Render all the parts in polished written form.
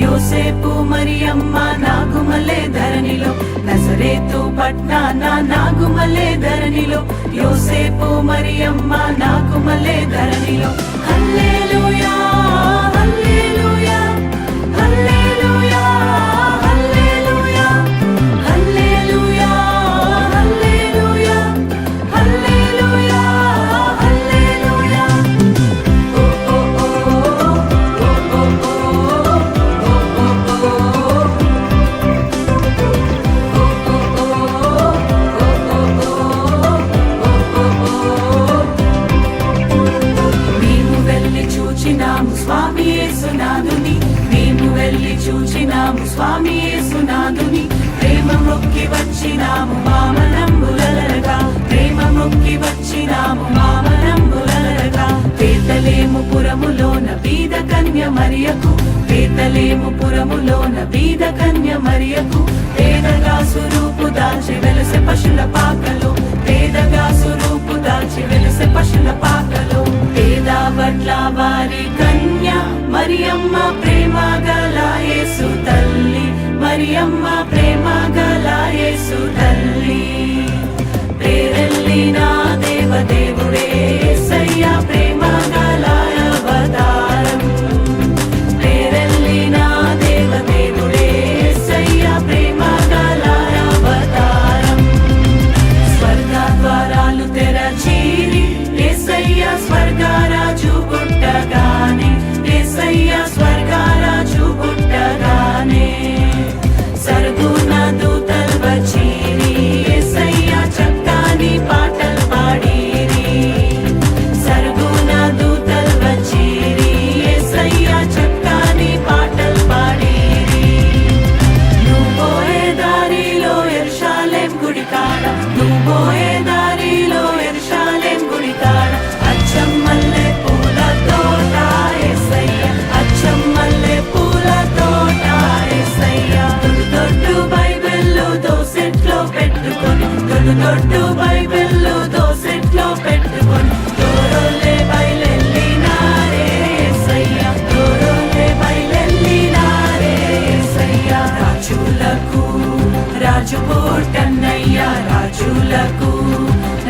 యోసేపు మరియమ్మ నాగుమలే ధరణిలో, నజరేతు పట్నాన నాగుమలే ధరణిలో, యోసేపు మరియమ్మ నాగుమలే ధరణిలో. హల్లెలూయా హల్లెలూయా హల్లెలూయా హల్లెలూయా హల్లెలూయా హల్లెలూయా హల్లెలూయా హల్లెలూయా. ఓ ఓ ఓ స్వామి యేసునాథుని, మేము వెళ్ళి చూచినాము స్వామి యేసునాథుని. ప్రేమ మొక్కి వచ్చినాము మామనంబులరగా, ప్రేమ మొక్కి వచ్చినాము మామనంబులరగా. బేతలేము పురములోన బీద కన్య మరియకు, బేతలేము పురములోన బీద కన్య మరియకు. పేదగా స్వరూపు దాల్చి వెలసె పశుల పాకలో, పేదగా స్వరూపు దాల్చి వెలసె పశుల పాకలో. పేద బట్ల వారి కన్య మరియమ్మ ప్రేమ గల యేసు తల్లి, మరియమ్మ ప్రేమ గల యేసు తల్లి. ప్రేరెల్లిన దేవదేవుడే యేసయ్య ప్రేమ గల అవతారం, ప్రేరెల్లిన దేవదేవుడే యేసయ్య ప్రేమ గల అవతారం. స్వర్గ ద్వారాలు తెరచీరి యేసయ్య స్వర్గరాజు పుట్టగానే, యేసయ్య స్వర్గరాజు పుట్టగానే. సరుగున దూతలు వచ్చిరి యేసయ్య చక్కని పాటలు పాడిరి, సరుగున దూతలు వచ్చిరి యేసయ్య చక్కని పాటలు పాడిరి. నువ్వు పోయే దారిలో యెరూషలేం గుడి కాడ, నువ్వు పోయే దారిలో యెరూషలేం గుడి కాడ అచ్చం మల్లె పూల తోట యేసయ్య, అచ్చం మల్లె పూల తోట యేసయ్య. దొడ్డు బైబిళ్ళు దోసెట్లో పెట్టుకొని, దొడ్డు బైబిళ్ళు దోసెట్లో పెట్టుకొని, దూరోలే బయలెల్లినారే యేసయ్య, దూరోలే బయలెల్లినారే యేసయ్య. రాజులకు రాజు పుట్టన్నయ్య, రాజులకు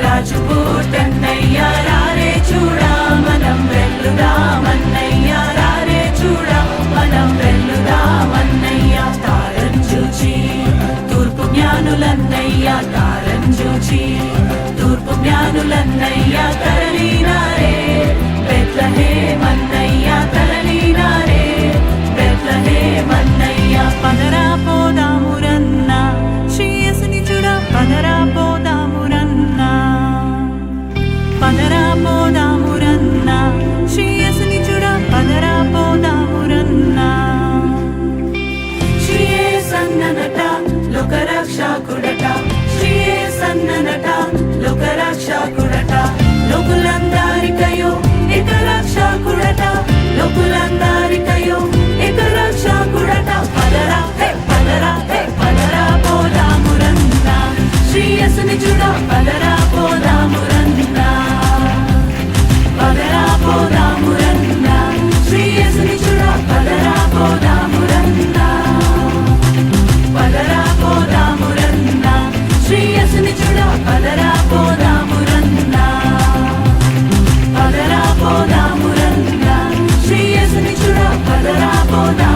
రాజు పుట్టన్నయ్య. రారే చూడా మనం వెళ్లుదామన్నయ్య, రారే చూడా మనం వెళ్లుదామన్నయ్య. తారం చూచి తూర్పు జ్ఞానులన్నయ్య, తారం చూచి తూర్పు జ్ఞానులన్నయ్య. తరలినారే బెత్లెహేమన్నయ్య, తరలినారే బెత్లెహేమన్నయ్య. పదరా పోదామురన్న శ్రీ యేసుని చూడ, పదరా పోదామురన్న, పదరా పోదామురన్న శ్రీ యేసుని చూడ, పదరా పోదామురన్న. శ్రీ యేసన్ననట లోకరక్షకుడట, శ్రీ యేసన్ననట లోకరక్షకుడట. లోకులందరికయో ఏక రక్షకుడట, లోకులందరికయో ఏక రక్షకుడట. పదరా హే పదరా హే పదరా పోదామురన్న శ్రీ యేసుని చూడ, పదరా పోదామురన్న, పదరా పోదామురన్న శ్రీ యేసుని చూడ, పదరా పోదామురన్న, పదరా పోదామురన్న శ్రీ యేసుని చూడ, పదరా పోదామురన్న, పదరా పోదామురన్న శ్రీ యేసుని చూడ, పదరా పోదామురన్న.